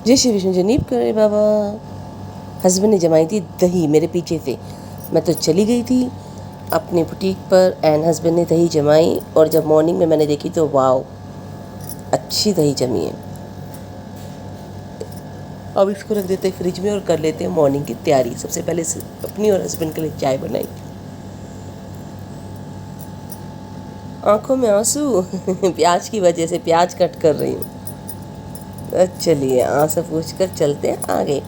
जय श्री विष्णु जनीब करे बाबा। हस्बैंड ने जमाई थी दही मेरे पीछे से, मैं तो चली गई थी अपने बुटीक पर एंड हस्बैंड ने दही जमाई और जब मॉर्निंग में मैंने देखी तो वाओ, अच्छी दही जमी है। अब इसको रख देते हैं फ्रिज में और कर लेते हैं मॉर्निंग की तैयारी। सबसे पहले अपनी और हस्बैंड के लिए चाय बनाई। आंखों में आंसू प्याज की वजह से प्याज कट कर रही हूँ। चलिए आंसू पूछ कर चलते हैं आगे।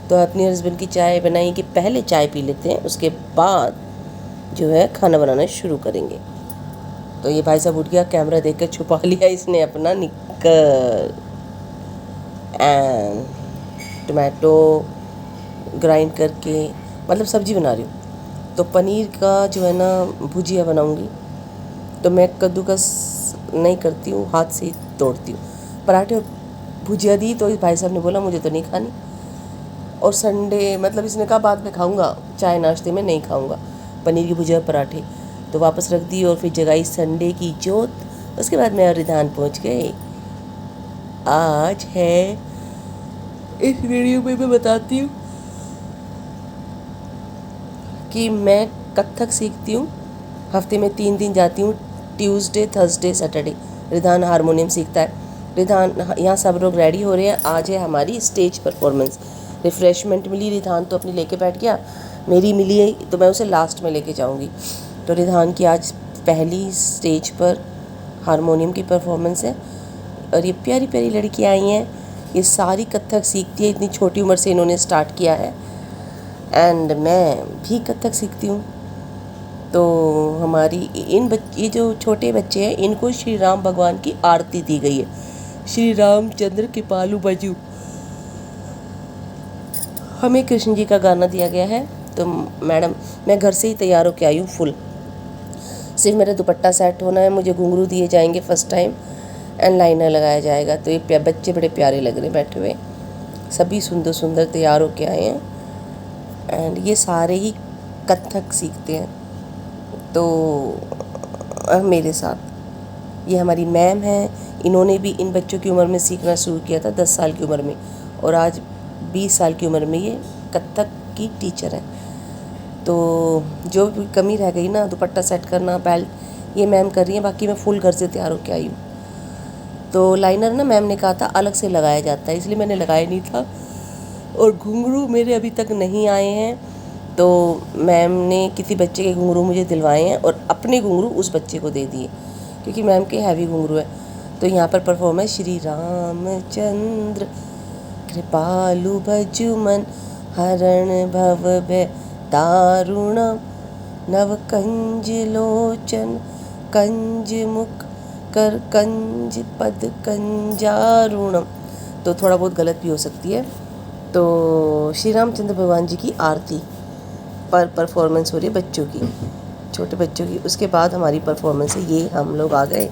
तो अपनी हस्बैंड की चाय बनाई कि पहले चाय पी लेते हैं, उसके बाद जो है खाना बनाना शुरू करेंगे। तो ये भाई साहब उठ गया, कैमरा देख कर छुपा लिया इसने अपना निक्कर। एंड टमाटो ग्राइंड करके, मतलब सब्जी बना रही हूँ। तो पनीर का जो है ना भुजिया बनाऊँगी। तो मैं कद्दूकस नहीं करती हूँ, हाथ से ही तोड़ती हूँ। पराठे और भुजिया दी तो इस भाई साहब ने बोला मुझे तो नहीं खानी। और संडे मतलब इसने कहा बाद में खाऊंगा, चाय नाश्ते में नहीं खाऊंगा पनीर की भुजिया और पराठे। तो वापस रख दी और फिर जगाई संडे की जोत। उसके बाद मैं और रिधान पहुँच गए। आज है, इस वीडियो में मैं बताती हूँ कि मैं कथक सीखती हूँ। हफ्ते में 3 दिन जाती हूँ, Tuesday Thursday Saturday. Ridhan harmonium सीखता है। रिधान यहाँ सब लोग रेडी हो रहे हैं। आज है हमारी स्टेज परफॉर्मेंस। रिफ़्रेशमेंट मिली, रिधान तो अपनी लेके बैठ गया, मेरी मिली है तो मैं उसे लास्ट में लेके जाऊँगी। तो रिधान की आज पहली स्टेज पर हारमोनियम की परफॉर्मेंस है। और ये प्यारी प्यारी लड़कियाँ आई हैं, ये सारी कथक सीखती है। इतनी छोटी उम्र से इन्होंने स्टार्ट किया है एंड मैं भी कथक सीखती हूँ। तो हमारी ये जो छोटे बच्चे हैं इनको श्री राम भगवान की आरती दी गई है। श्री रामचंद्र कृपालु बजू, हमें कृष्ण जी का गाना दिया गया है। तो मैडम मैं घर से ही तैयार होकर आई हूँ फुल। सिर्फ मेरा दुपट्टा सेट होना है, मुझे घुंघरू दिए जाएंगे फर्स्ट टाइम एंड लाइनर लगाया जाएगा। तो ये बच्चे बड़े प्यारे लग रहे बैठे हुए, सभी सुंदर सुंदर तैयार होके आए हैं एंड ये सारे ही कथक सीखते हैं। तो मेरे साथ ये हमारी मैम है, इन्होंने भी इन बच्चों की उम्र में सीखना शुरू किया था 10 साल की उम्र में, और आज 20 साल की उम्र में ये कथक की टीचर है। तो जो भी कमी रह गई ना, दुपट्टा सेट करना, बेल्ट, ये मैम कर रही है। बाकी मैं फुल घर से तैयार होकर आई हूँ। तो लाइनर ना मैम ने कहा था अलग से लगाया जाता है, इसलिए मैंने लगाया नहीं था। और घुंघरू मेरे अभी तक नहीं आए हैं, तो मैम ने किसी बच्चे के घुंघरू मुझे दिलवाए हैं और अपने घुंघरू उस बच्चे को दे दिए, क्योंकि मैम के हैवी घुंघरू है। तो यहाँ पर परफॉर्म है श्री रामचंद्र कृपालु भजुमन हरण भव भय दारुणम नव कंज लोचन कंज मुख कर कंज पद कंजारुणम। तो थोड़ा बहुत गलत भी हो सकती है। तो श्री रामचंद्र भगवान जी की आरती पर परफॉर्मेंस हो रही है बच्चों की, छोटे बच्चों की। उसके बाद हमारी परफॉर्मेंस है, ये हम लोग आ गए।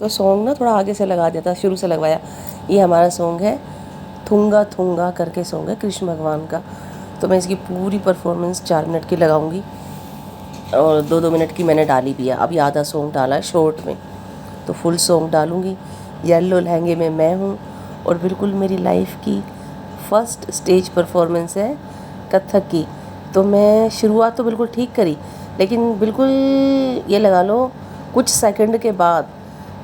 तो सॉन्ग ना थोड़ा आगे से लगा दिया था, शुरू से लगवाया। ये हमारा सॉन्ग है थुंगा थुंगा करके सॉन्ग है कृष्ण भगवान का। तो मैं इसकी पूरी परफॉर्मेंस 4 मिनट की लगाऊंगी और 2-2 मिनट की मैंने डाली भी है। अभी आधा सॉन्ग डाला है शॉर्ट में, तो फुल सॉन्ग डालूंगी। येलो लहंगे में मैं हूँ और बिल्कुल मेरी लाइफ की फर्स्ट स्टेज परफॉर्मेंस है कथक की। तो मैं शुरुआत तो बिल्कुल ठीक करी, लेकिन बिल्कुल ये लगा लो कुछ सेकंड के बाद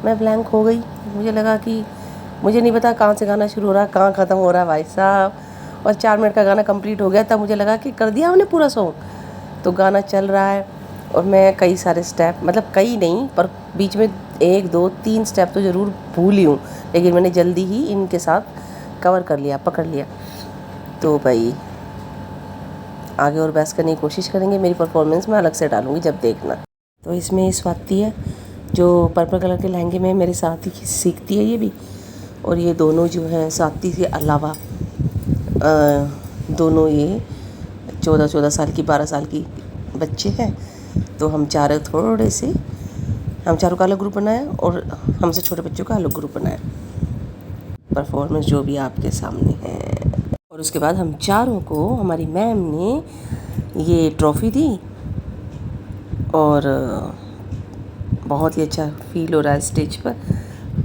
मैं ब्लैंक हो गई। मुझे लगा कि मुझे नहीं पता कहाँ से गाना शुरू हो रहा है कहाँ ख़त्म हो रहा है भाई साहब। और 4 मिनट का गाना कंप्लीट हो गया, तब मुझे लगा कि कर दिया हमने पूरा सॉन्ग। तो गाना चल रहा है और मैं कई सारे स्टेप, मतलब कई नहीं पर बीच में 1 2 3 स्टेप तो ज़रूर भूली हूँ, लेकिन मैंने जल्दी ही इनके साथ कवर कर लिया, पकड़ लिया। तो भाई आगे और बहस करने की कोशिश करेंगे। मेरी परफॉर्मेंस मैं अलग से डालूँगी जब देखना। तो इसमें स्वाति है जो पर्पल कलर के लहंगे में मेरे साथ ही सीखती है ये भी। और ये दोनों जो हैं स्वाति के अलावा दोनों ये 14 साल की 12 साल की बच्चे हैं। तो हम चारों थोड़े से हम चारों का अलग ग्रुप बनाया और हमसे छोटे बच्चों का अलग ग्रुप बनाया। परफॉर्मेंस जो भी आपके सामने है। और उसके बाद हम चारों को हमारी मैम ने ये ट्रॉफ़ी दी और बहुत ही अच्छा फील हो रहा है स्टेज पर,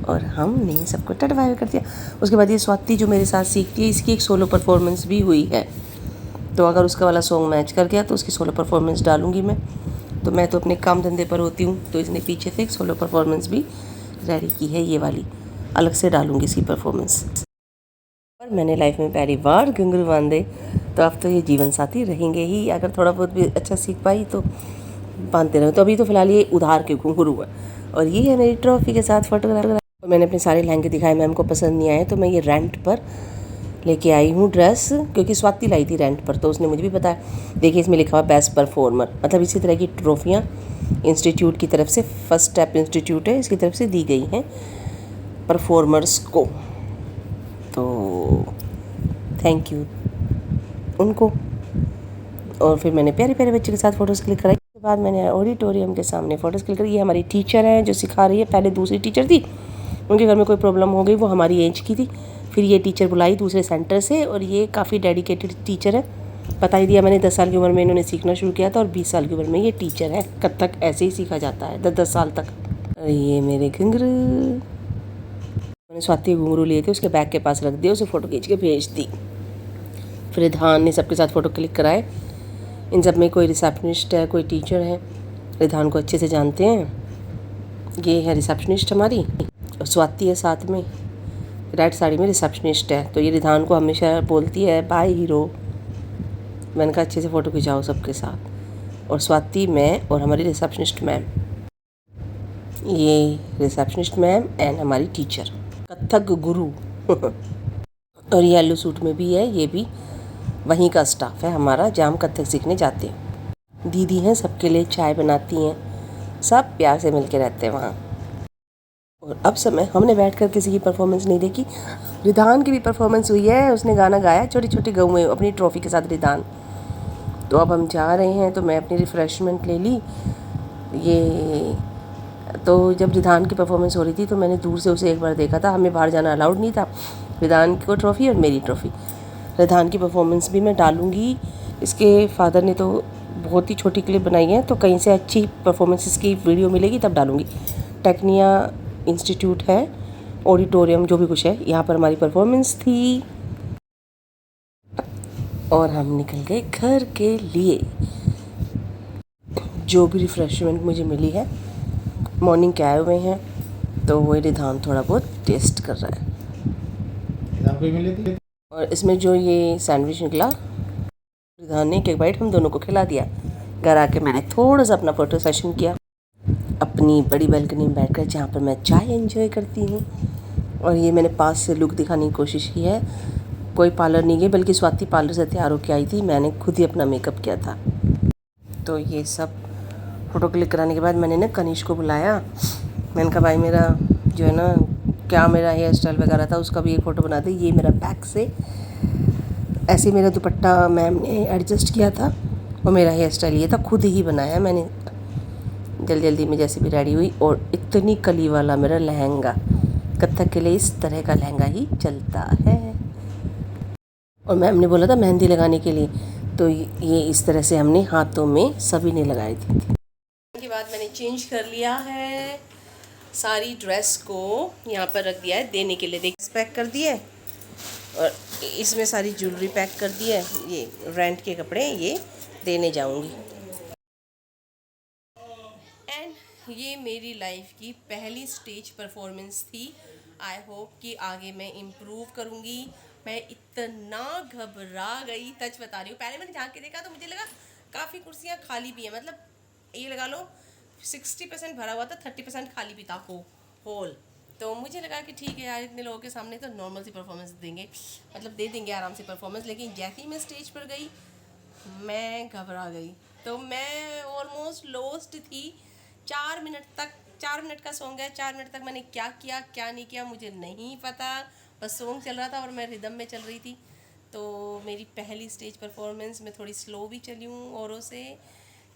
और हमने सबको टटवाइव कर दिया। उसके बाद ये स्वाति जो मेरे साथ सीखती है, इसकी एक सोलो परफॉर्मेंस भी हुई है, तो अगर उसका वाला सॉन्ग मैच कर गया तो उसकी सोलो परफॉर्मेंस डालूँगी मैं। तो मैं तो अपने काम धंधे पर होती हूँ, तो इसने पीछे से एक सोलो परफॉर्मेंस भी रेडी की है, ये वाली अलग से डालूँगी इसकी परफॉर्मेंस। और मैंने लाइफ में पहली बार घुंघरू बांधे, तो अब तो ये जीवन साथी रहेंगे ही। अगर थोड़ा बहुत भी अच्छा सीख पाई तो बांधते रहो। तो अभी तो फिलहाल ये उधार के घुंघरू है, और ये है मेरी ट्रॉफी के साथ फोटोग्राफ। और मैंने अपने सारे लहंगे दिखाए, मैम को पसंद नहीं आए, तो मैं ये रेंट पर लेके आई हूँ ड्रेस, क्योंकि स्वाति लाई थी रेंट पर, तो उसने मुझे भी बताया। देखिए इसमें लिखा हुआ बेस्ट परफॉर्मर, मतलब इसी तरह की ट्रॉफियाँ इंस्टीट्यूट की तरफ से, फर्स्ट स्टेप इंस्टीट्यूट है, इसकी तरफ से दी गई हैं परफॉर्मर्स को। तो थैंक यू उनको। और फिर मैंने प्यारे प्यारे बच्चे के साथ फ़ोटोज़ क्लिक कराई। उसके बाद मैंने ऑडिटोरियम के सामने फ़ोटोज़ क्लिक करी। ये हमारी टीचर है जो सिखा रही है, पहले दूसरी टीचर थी, उनके घर में कोई प्रॉब्लम हो गई, वो हमारी एज की थी, फिर ये टीचर बुलाई दूसरे सेंटर से, और ये काफ़ी डेडिकेटेड टीचर है। बता ही दिया मैंने, 10 साल की उम्र में इन्होंने सीखना शुरू किया था, और 20 साल की उम्र में ये टीचर है। कथक ऐसे ही सीखा जाता है 10-10 साल तक। ये मेरे घुंघरू, मैंने स्वाति घुंघरू लिए थे, उसके बैग के पास रख दिया, उसे फ़ोटो खींच के भेज दी। फिर रिधान ने सबके साथ फ़ोटो क्लिक कराए। इन सब में कोई रिसेप्शनिस्ट है, कोई टीचर है, रिधान को अच्छे से जानते हैं। ये है रिसेप्शनिस्ट हमारी, और स्वाति है साथ में, रेड साड़ी में रिसेप्शनिस्ट है। तो ये रिधान को हमेशा बोलती है बाय हीरो। मैंने कहा अच्छे से फ़ोटो खिंचाओ सबके साथ। और स्वाति, मैं और हमारी रिसेप्शनिस्ट मैम, ये रिसेप्शनिस्ट मैम एंड हमारी टीचर कथक गुरु और ये येलो सूट में भी है, ये भी वहीं का स्टाफ है हमारा, जहाँ हम कथक सीखने जाते हैं। दीदी हैं, सबके लिए चाय बनाती हैं, सब प्यार से मिल के रहते हैं वहाँ। और अब समय हमने बैठकर किसी की परफॉर्मेंस नहीं देखी। रिधान की भी परफॉर्मेंस हुई है, उसने गाना गाया छोटी छोटी गऊ में अपनी ट्रॉफ़ी के साथ रिधान। तो अब हम जा रहे हैं, तो मैं अपनी रिफ़्रेशमेंट ले ली। ये तो जब रिधान की परफॉर्मेंस हो रही थी, तो मैंने दूर से उसे एक बार देखा था, हमें बाहर जाना अलाउड नहीं था। रिधान को ट्रॉफ़ी और मेरी ट्रॉफ़ी। रिधान की परफॉर्मेंस भी मैं डालूँगी। इसके फादर ने तो बहुत ही छोटी क्लिप बनाई है, तो कहीं से अच्छी परफॉर्मेंस की वीडियो मिलेगी तब डालूँगी। टेक्निया इंस्टीट्यूट है, ऑडिटोरियम जो भी कुछ है, यहाँ पर हमारी परफॉर्मेंस थी। और हम निकल गए घर के लिए। जो भी रिफ़्रेशमेंट मुझे मिली है, मॉर्निंग के आए हुए हैं, तो वो रिधान थोड़ा बहुत टेस्ट कर रहा है। और इसमें जो ये सैंडविच निकला, रिधान ने एक बाइट हम दोनों को खिला दिया। घर आके मैंने थोड़ा सा अपना फ़ोटो सेशन किया अपनी बड़ी बालकनी में बैठकर, जहाँ पर मैं चाय एंजॉय करती हूँ। और ये मैंने पास से लुक दिखाने की कोशिश की है। कोई पार्लर नहीं गई, बल्कि स्वाति पार्लर से तैयार होकर आई थी, मैंने खुद ही अपना मेकअप किया था। तो ये सब फ़ोटो क्लिक कराने के बाद मैंने ना कनिष्क को बुलाया। मैंने कहा भाई मेरा जो है ना, क्या मेरा हेयर स्टाइल वगैरह था, उसका भी एक फ़ोटो बना दे। ये मेरा बैक से ऐसे मेरा दुपट्टा मैम ने एडजस्ट किया था, और मेरा हेयर स्टाइल ये था, खुद ही बनाया मैंने जल्दी जल्दी में जैसे भी रेडी हुई। और इतनी कली वाला मेरा लहंगा, कथक के लिए इस तरह का लहंगा ही चलता है। और मैम ने बोला था मेहंदी लगाने के लिए, तो ये इस तरह से हमने हाथों में सभी ने लगाई थी। के बाद मैंने चेंज कर लिया है, सारी ड्रेस को यहाँ पर रख दिया है देने के लिए। देख, पैक कर दिए, और इसमें सारी ज्वेलरी पैक कर दी है। ये रेंट के कपड़े ये देने जाऊंगी। एंड ये मेरी लाइफ की पहली स्टेज परफॉर्मेंस थी। आई होप कि आगे मैं इम्प्रूव करूँगी। मैं इतना घबरा गई, सच बता रही हूँ। पहले मैंने झाँक के देखा तो मुझे लगा काफ़ी कुर्सियाँ खाली भी हैं, मतलब ये लगा लो 60% भरा हुआ था, 30% खाली भी था होल। तो मुझे लगा कि ठीक है यार, इतने लोगों के सामने तो नॉर्मल सी परफॉर्मेंस देंगे, मतलब दे देंगे आराम से परफॉर्मेंस। लेकिन जैसे ही मैं स्टेज पर गई, मैं घबरा गई। तो मैं ऑलमोस्ट लॉस्ट थी 4 मिनट तक। 4 मिनट का सॉन्ग है, 4 मिनट तक मैंने क्या किया क्या नहीं किया मुझे नहीं पता, बस सॉन्ग चल रहा था और मैं रिदम में चल रही थी। तो मेरी पहली स्टेज परफॉर्मेंस में थोड़ी स्लो भी चली हूँ औरों से,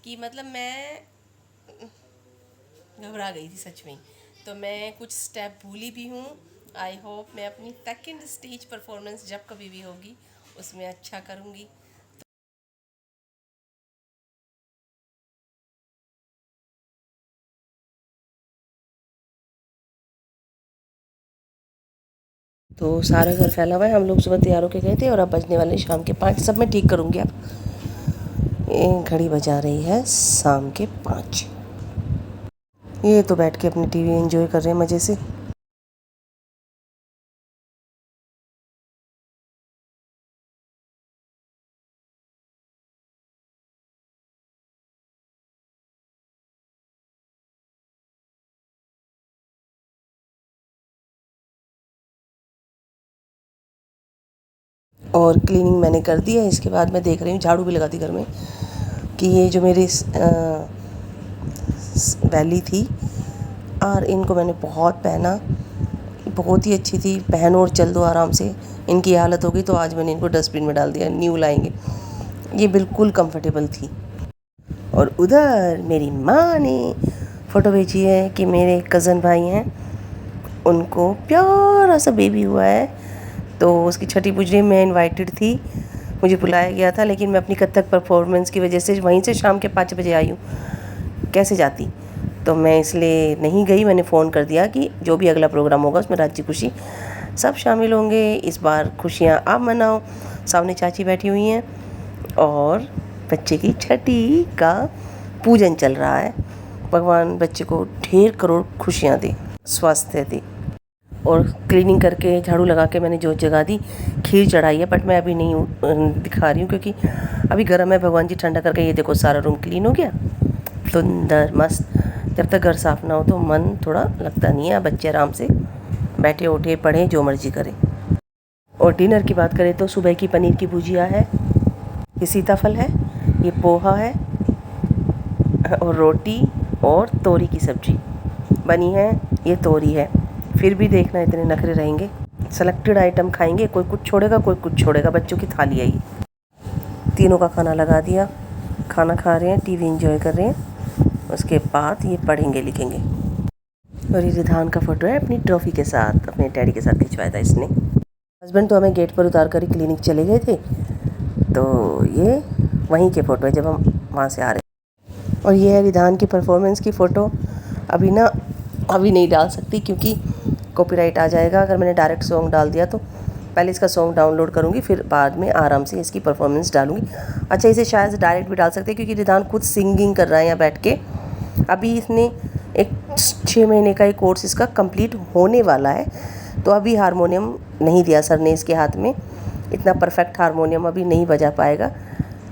कि मतलब मैं घबरा गई थी सच में। तो मैं कुछ स्टेप भूली भी हूँ। आई होप मैं अपनी सेकंड स्टेज परफॉर्मेंस जब कभी भी होगी उसमें अच्छा करूँगी। तो सारा घर फैला हुआ है, हम लोग सुबह तैयार होके गए थे और अब बजने वाले शाम के 5। सब मैं ठीक करूँगी। अब घड़ी बजा रही है शाम के 5। ये तो बैठ के अपनी टीवी एंजॉय कर रहे हैं मज़े से। और क्लीनिंग मैंने कर दी है। इसके बाद मैं देख रही हूँ, झाड़ू भी लगा दी घर में, कि ये जो मेरी वैली थी और इनको मैंने बहुत पहना, बहुत ही अच्छी थी, पहनो और चल दो आराम से। इनकी हालत हो गई तो आज मैंने इनको डस्टबिन में डाल दिया, न्यू लाएंगे। ये बिल्कुल कंफर्टेबल थी। और उधर मेरी माँ ने फ़ोटो भेजी है कि मेरे कज़न भाई हैं, उनको प्यारा सा बेबी हुआ है, तो उसकी छठी पूजने में इनवाइटेड थी, मुझे बुलाया गया था, लेकिन मैं अपनी कथक परफॉर्मेंस की वजह से वहीं से शाम के 5 बजे आई हूँ, कैसे जाती। तो मैं इसलिए नहीं गई। मैंने फ़ोन कर दिया कि जो भी अगला प्रोग्राम होगा उसमें राज्य खुशी सब शामिल होंगे, इस बार खुशियाँ आप मनाओ। सामने चाची बैठी हुई हैं और बच्चे की छठी का पूजन चल रहा है। भगवान बच्चे को ढेर करोड़ खुशियाँ दे, स्वास्थ्य दे। और क्लीनिंग करके झाड़ू लगा के मैंने जोत जगा दी। खीर चढ़ाई है बट मैं अभी नहीं दिखा रही हूँ क्योंकि अभी गर्म है। भगवान जी ठंडा करके, ये देखो सारा रूम क्लीन हो गया, सुंदर मस्त। जब तक घर साफ़ ना हो तो मन थोड़ा लगता नहीं है। बच्चे आराम से बैठे उठे पढ़ें, जो मर्जी करें। और डिनर की बात करें तो सुबह की पनीर की भुजिया है, ये सीताफल है, ये पोहा है और रोटी और तोरी की सब्जी बनी है, ये तोरी है। फिर भी देखना इतने नखरे रहेंगे। सेलेक्टेड आइटम खाएंगे, कोई कुछ छोड़ेगा कोई कुछ छोड़ेगा। बच्चों की थाली है ये। तीनों का खाना लगा दिया, खाना खा रहे हैं, टीवी एंजॉय कर रहे हैं। उसके बाद ये पढ़ेंगे लिखेंगे। और ये रिधान का फ़ोटो है अपनी ट्रॉफ़ी के साथ, अपने डैडी के साथ खिंचवाया था इसने। हस्बैंड तो हमें गेट पर उतार कर ही क्लिनिक चले गए थे, तो ये वहीं के फ़ोटो है जब हम वहाँ से आ रहे। और ये है रिधान की परफॉर्मेंस की फ़ोटो। अभी नहीं डाल सकती क्योंकि कॉपीराइट आ जाएगा अगर मैंने डायरेक्ट सॉन्ग डाल दिया। तो पहले इसका सॉन्ग डाउनलोड करूँगी, फिर बाद में आराम से इसकी परफॉर्मेंस डालूँगी। अच्छा, इसे शायद से डायरेक्ट भी डाल सकते हैं क्योंकि रिधान खुद सिंगिंग कर रहा है यहाँ बैठ के। अभी इसने एक 6 महीने का एक कोर्स इसका कंप्लीट होने वाला है, तो अभी हारमोनियम नहीं दिया सर ने इसके हाथ में। इतना परफेक्ट हारमोनियम अभी नहीं बजा पाएगा,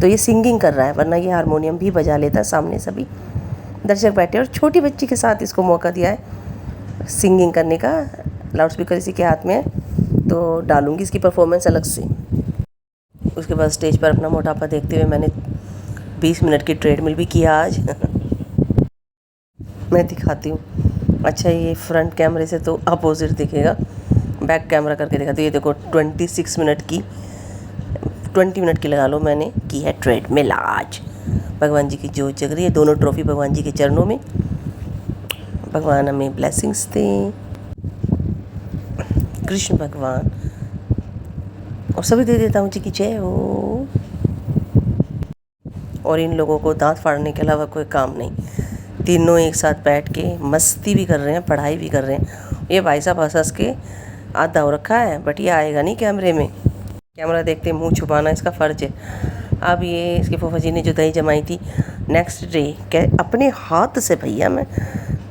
तो ये सिंगिंग कर रहा है, वरना ये हारमोनियम भी बजा लेता। सामने सभी दर्शक बैठे और छोटी बच्ची के साथ इसको मौका दिया है सिंगिंग करने का। लाउड स्पीकर इसी के हाथ में है, तो डालूँगी इसकी परफॉर्मेंस अलग से। उसके बाद स्टेज पर अपना मोटापा देखते हुए मैंने 20 मिनट की ट्रेडमिल भी किया आज। मैं दिखाती हूँ। अच्छा, ये फ्रंट कैमरे से तो अपोजिट दिखेगा, बैक कैमरा करके दिखा। तो ये देखो 20 मिनट की लगा लो, मैंने की है ट्रेडमिल आज। भगवान जी की जोत जग रही है, दोनों ट्रॉफी भगवान जी के चरणों में। भगवान हमें ब्लेसिंग्स दें, कृष्ण भगवान, और सभी दे देता हूँ जी की जय हो। और इन लोगों को दांत फाड़ने के अलावा कोई काम नहीं। तीनों एक साथ बैठ के मस्ती भी कर रहे हैं, पढ़ाई भी कर रहे हैं। ये भाई साहब हंस के आधा हो रखा है, बट ये आएगा नहीं कैमरे में। कैमरा देखते मुंह छुपाना इसका फ़र्ज है। अब ये इसके फूफा जी ने जो दही जमाई थी, नेक्स्ट डे अपने हाथ से, भैया मैं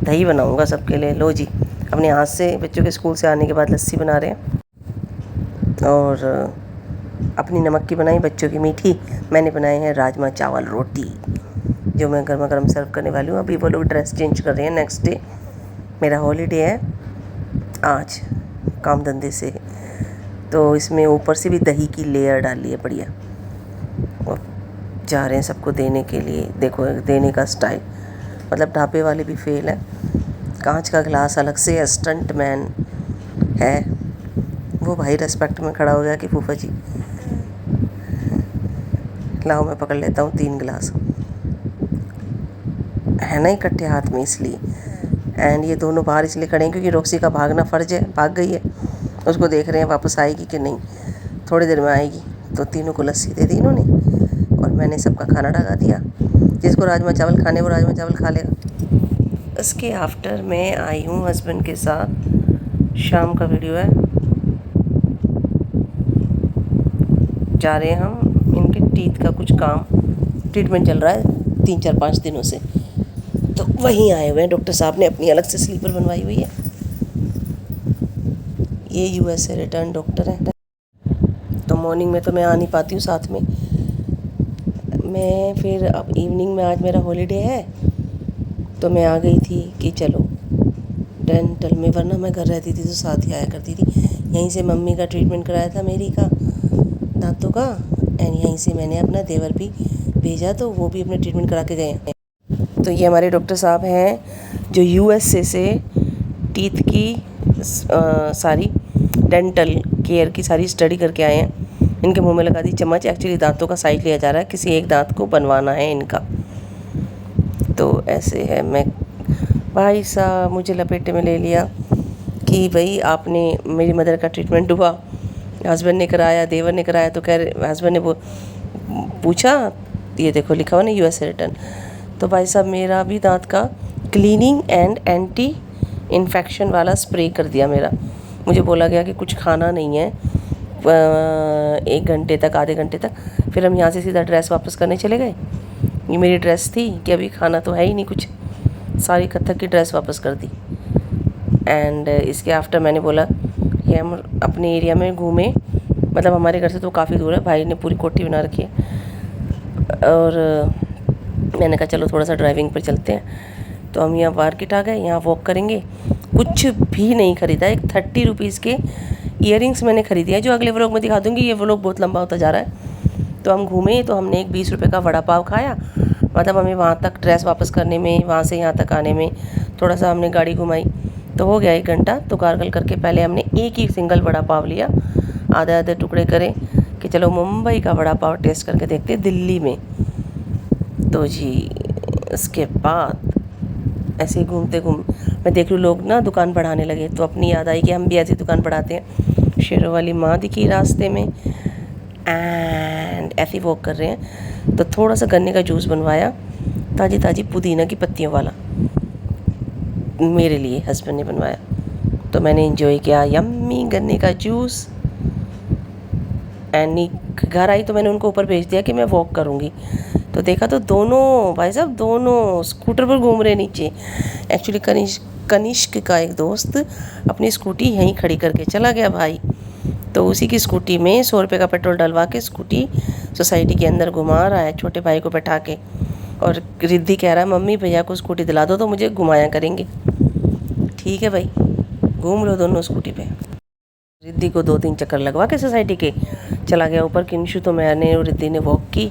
दही बनाऊंगा सबके लिए। लो जी, अपने हाथ से बच्चों के स्कूल से आने के बाद लस्सी बना रहे हैं। और अपनी नमक की बनाई, बच्चों की मीठी। मैंने बनाए हैं राजमा चावल रोटी, जो मैं गर्मा गर्म सर्व करने वाली हूँ। अभी वो लोग ड्रेस चेंज कर रहे हैं, नेक्स्ट डे मेरा हॉलीडे है आज काम धंधे से, तो इसमें ऊपर से भी दही की लेयर डाली है बढ़िया। और जा रहे हैं सबको देने के लिए। देखो देने का स्टाइल, मतलब ढाबे वाले भी फेल है। कांच का गिलास अलग से, स्टंट मैन है वो भाई रेस्पेक्ट में खड़ा हो गया कि फूफा जी लाओ मैं पकड़ लेता हूँ 3 गिलास, है ना इकट्ठे हाथ में, इसलिए एंड ये दोनों बाहर इसलिए खड़े हैं क्योंकि रॉक्सी का भागना फ़र्ज है, भाग गई है। उसको देख रहे हैं वापस आएगी कि नहीं, थोड़ी देर में आएगी। तो तीनों को लस्सी दे दी इन्होंने और मैंने सबका खाना ढका दिया। जिसको राजमा चावल खाने वो राजमा चावल खा लेगा। इसके आफ्टर मैं आई हूँ हस्बैंड के साथ, शाम का वीडियो है। जा रहे हैं हम, इनके टीथ का कुछ काम ट्रीटमेंट चल रहा है 3-4-5 दिनों से, तो वहीं आए हुए हैं। डॉक्टर साहब ने अपनी अलग से स्लीपर बनवाई हुई है। ये यूएस से रिटर्न डॉक्टर है। तो मॉर्निंग में तो मैं आ नहीं पाती हूँ साथ में, मैं फिर अब इवनिंग में, आज मेरा हॉलीडे है तो मैं आ गई थी कि चलो डेंटल में, वरना मैं घर रहती थी तो साथ ही आया करती थी। यहीं से मम्मी का ट्रीटमेंट कराया था मेरी का दांतों का, एंड यहीं से मैंने अपना देवर भी भेजा तो वो भी अपने ट्रीटमेंट करा के गए हैं। तो ये हमारे डॉक्टर साहब हैं जो यूएसए से टीथ की सारी डेंटल केयर की सारी स्टडी करके आए हैं। इनके मुंह में लगा दी चम्मच। एक्चुअली दांतों का साइज लिया जा रहा है, किसी एक दांत को बनवाना है इनका। तो ऐसे है, मैं भाई साहब मुझे लपेटे में ले लिया कि भाई आपने, मेरी मदर का ट्रीटमेंट हुआ, हस्बैंड ने कराया, देवर ने कराया। तो कह रहे, हस्बैंड ने वो पूछा, ये देखो लिखा हुआ ना यूएस रिटर्न। तो भाई साहब मेरा भी दांत का क्लीनिंग एंड एंटी इन्फेक्शन वाला स्प्रे कर दिया मेरा। मुझे बोला गया कि कुछ खाना नहीं है 1 घंटे तक, आधे घंटे तक। फिर हम यहाँ से सीधा ड्रेस वापस करने चले गए। ये मेरी ड्रेस थी कि अभी खाना तो है ही नहीं कुछ, सारी कथक की ड्रेस वापस कर दी। एंड इसके आफ्टर मैंने बोला कि हम अपने एरिया में घूमें, मतलब हमारे घर से तो काफ़ी दूर है, भाई ने पूरी कोठी बना रखी है। और मैंने कहा चलो थोड़ा सा ड्राइविंग पर चलते हैं। तो हम यहाँ मार्केट आ गए, यहाँ वॉक करेंगे। कुछ भी नहीं ख़रीदा, एक 30 रुपीज़ के ईयरिंग्स मैंने ख़रीदी है जो अगले व्लॉग में दिखा दूँगी। ये व्लॉग बहुत लंबा होता जा रहा है। तो हम घूमे, तो हमने एक 20 रुपये का वड़ा पाव खाया। मतलब हमें वहाँ तक ड्रेस वापस करने में, वहाँ से यहाँ तक आने में थोड़ा सा हमने गाड़ी घुमाई, तो हो गया 1 घंटा। तो गार्गल करके पहले हमने एक ही सिंगल वड़ा पाव लिया, आधे आधे टुकड़े करे कि चलो मुंबई का वड़ा पाव टेस्ट करके देखते दिल्ली में। तो जी उसके बाद ऐसे ही घूमते मैं देख लूँ लोग ना दुकान बढ़ाने लगे, तो अपनी याद आई कि हम भी ऐसी दुकान बढ़ाते हैं। शेरों वाली माँ दिखी रास्ते में, एंड ऐसे ही वॉक कर रहे हैं। तो थोड़ा सा गन्ने का जूस बनवाया, ताज़ी ताज़ी पुदीना की पत्तियों वाला, मेरे लिए हस्बैंड ने बनवाया। तो मैंने इंजॉय किया यम्मी गन्ने का जूस। एंड घर आई तो मैंने उनको ऊपर भेज दिया कि मैं वॉक करूँगी। तो देखा तो दोनों भाई साहब दोनों स्कूटर पर घूम रहे नीचे। एक्चुअली कनिष्क का एक दोस्त अपनी स्कूटी यहीं खड़ी करके चला गया भाई, तो उसी की स्कूटी में 100 रुपये का पेट्रोल डलवा के स्कूटी सोसाइटी के अंदर घुमा रहा है छोटे भाई को बैठा के। और रिद्धि कह रहा है मम्मी भैया को स्कूटी दिला दो तो मुझे घुमाया करेंगे। ठीक है भाई, घूम लो दोनों स्कूटी पे। रिद्धि को 2-3 चक्कर लगवा के सोसाइटी के चला गया ऊपर किंशु। तो मैंने और रिद्धि ने वॉक की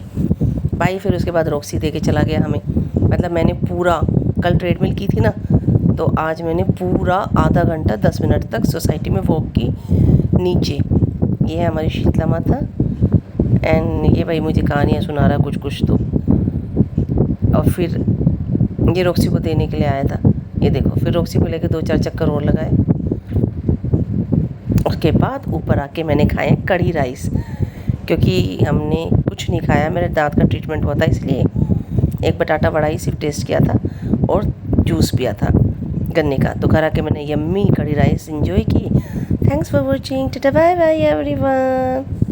भाई। फिर उसके बाद रॉक्सी दे के चला गया हमें। मतलब मैंने पूरा, कल ट्रेडमिल की थी ना, तो आज मैंने पूरा आधा घंटा 10 मिनट तक सोसाइटी में वॉक की नीचे। ये है हमारी शीतला माता, एंड ये भाई मुझे कहानियाँ सुना रहा कुछ कुछ तो। और फिर ये रॉक्सी को देने के लिए आया था, ये देखो। फिर रॉक्सी को लेके 2-4 चक्कर और लगाए। उसके बाद ऊपर आके मैंने खाए कढ़ी राइस, क्योंकि हमने कुछ नहीं खाया, मेरे दांत का ट्रीटमेंट हुआ था इसलिए। एक बटाटा वड़ा ही सिर्फ टेस्ट किया था और जूस पिया था गन्ने का। तो घर आके मैंने यम्मी कढ़ी राइस एंजॉय की। Thanks for watching, tata bye bye everyone.